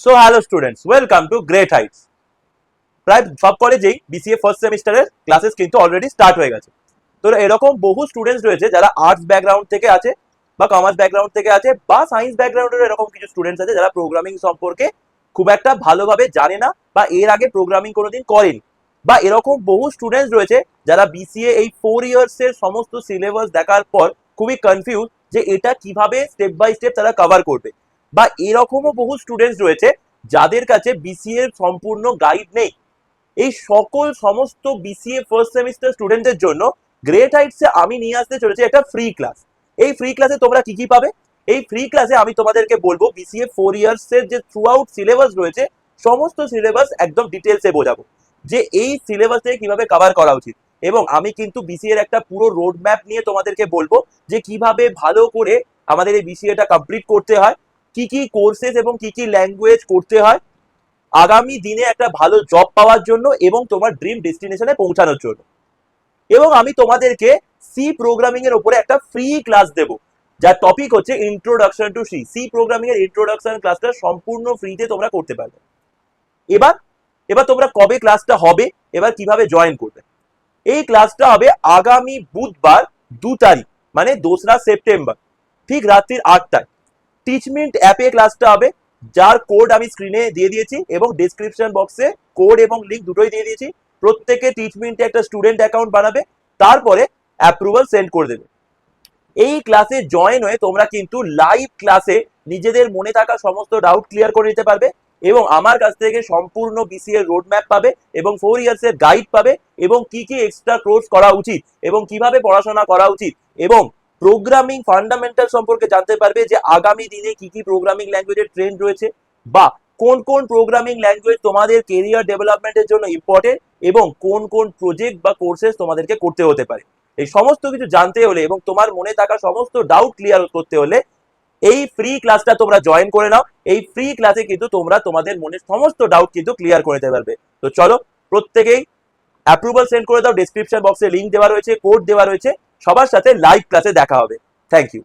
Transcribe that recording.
So hello students, welcome to great Heights. প্রায় সব কলেজেই বিসিএ ফার্স্ট সেমিস্টারের ক্লাসেস কিন্তু অলরেডি স্টার্ট হয়ে গেছে। তো এরকম বহু স্টুডেন্টস রয়েছে যারা আর্টস ব্যাকগ্রাউন্ড থেকে আছে বা কমার্স ব্যাকগ্রাউন্ড থেকে আছে বা সায়েন্স ব্যাকগ্রাউন্ডের এরকম কিছু স্টুডেন্টস আছে যারা প্রোগ্রামিং সম্পর্কে খুব একটা ভালোভাবে জানে না বা এর আগে প্রোগ্রামিং কোনোদিন করেনি। বা এরকম বহু স্টুডেন্টস রয়েছে যারা বিসিএ এই 4 ইয়ার্স এর সমস্ত সিলেবাস দেখার পর খুবই কনফিউজ যে এটা কিভাবে স্টেপ বাই স্টেপ তারা কভার করবে। বা এরকমও বহু স্টুডেন্টস রয়েছে যাদের কাছে বিসিএ এর সম্পূর্ণ গাইড নেই। এই সমস্ত বিসিএ ফার্স্ট সেমিস্টার স্টুডেন্টদের জন্য গ্রেট হাইটসে আমি নিয়ে আসতে চলেছি একটা ফ্রি ক্লাস। এই ফ্রি ক্লাসে তোমরা কি কি পাবে? এই ফ্রি ক্লাসে আমি তোমাদেরকে বলবো বিসিএ 4 ইয়ার্স এর যে থ্রু আউট সিলেবাস রয়েছে সমস্ত সিলেবাস একদম ডিটেলসে বোঝাবো যে এই সিলেবাস থেকে কিভাবে কভার করা উচিত। এবং আমি কিন্তু বিসিএ এর একটা পুরো রোড ম্যাপ নিয়ে তোমাদেরকে বলবো যে কিভাবে ভালো করে আমাদের এই বিসিএটা কমপ্লিট করতে হয়, কি কি কোর্সেস এবং কি কি ল্যাঙ্গুয়েজ করতে হয় আগামী দিনে একটা ভালো জব পাওয়ার জন্য এবং তোমার ড্রিম ডেস্টিনেশনে পৌঁছানোর জন্য। এবং আমি তোমাদেরকে সি প্রোগ্রামিং এর উপরে একটা ফ্রি ক্লাস দেব, যার টপিক হচ্ছে introduction to C. C programming এর ইন্ট্রোডাকশন ক্লাসটা সম্পূর্ণ ফ্রিতে তোমরা করতে পারবে। এবার এবার তোমরা কবে ক্লাসটা হবে, এবার কিভাবে জয়েন করবে? এই ক্লাসটা হবে আগামী বুধবার 2 তারিখ মানে 2রা সেপ্টেম্বর ঠিক রাত্রির 8টায়। টিচমিন্ট অ্যাপে ক্লাসটা হবে, যার কোড আমি স্ক্রিনে দিয়ে দিয়েছি এবং ডেসক্রিপশন বক্সে কোড এবং লিঙ্ক দুটোই দিয়ে দিয়েছি। প্রত্যেকে টিচমিন্টে একটা স্টুডেন্ট অ্যাকাউন্ট বানাবে, তারপরে অ্যাপ্রুভাল সেন্ড করে দেবে। এই ক্লাসে জয়েন হয়ে তোমরা কিন্তু লাইভ ক্লাসে নিজেদের মনে থাকা সমস্ত ডাউট ক্লিয়ার করে নিতে পারবে এবং আমার কাছ থেকে সম্পূর্ণ বিসিএ রোড ম্যাপ পাবে এবং 4 ইয়ার্স এর গাইড পাবে এবং কি কি এক্সট্রা কোর্স করা উচিত এবং কিভাবে পড়াশোনা করা উচিত এবং প্রোগ্রামিং ফান্ডামেন্টাল সম্পর্কে জানতে পারবে যে আগামী দিনে কি কি প্রোগ্রামিং ল্যাঙ্গুয়েজের ট্রেন্ড রয়েছে বা কোন কোন প্রোগ্রামিং ল্যাঙ্গুয়েজ তোমাদের কেরিয়ার ডেভেলপমেন্টের জন্য ইম্পর্টেন্ট এবং কোন কোন প্রজেক্ট বা কোর্সেস তোমাদেরকে করতে হতে পারে। এই সমস্ত কিছু জানতে হলে এবং তোমার মনে থাকা সমস্ত ডাউট ক্লিয়ার করতে হলে এই ফ্রি ক্লাসটা তোমরা জয়েন করে নাও। এই ফ্রি ক্লাসে কিন্তু তোমরা তোমাদের মনের সমস্ত ডাউট কিন্তু ক্লিয়ার করে দিতে পারবে। তো চলো প্রত্যেকেই অ্যাপ্রুভাল সেন্ড করে দাও, ডেসক্রিপশন বক্সে লিঙ্ক দেওয়া রয়েছে, কোড দেওয়া রয়েছে। সবার সাথে লাইভ ক্লাসে দেখা হবে। Thank you.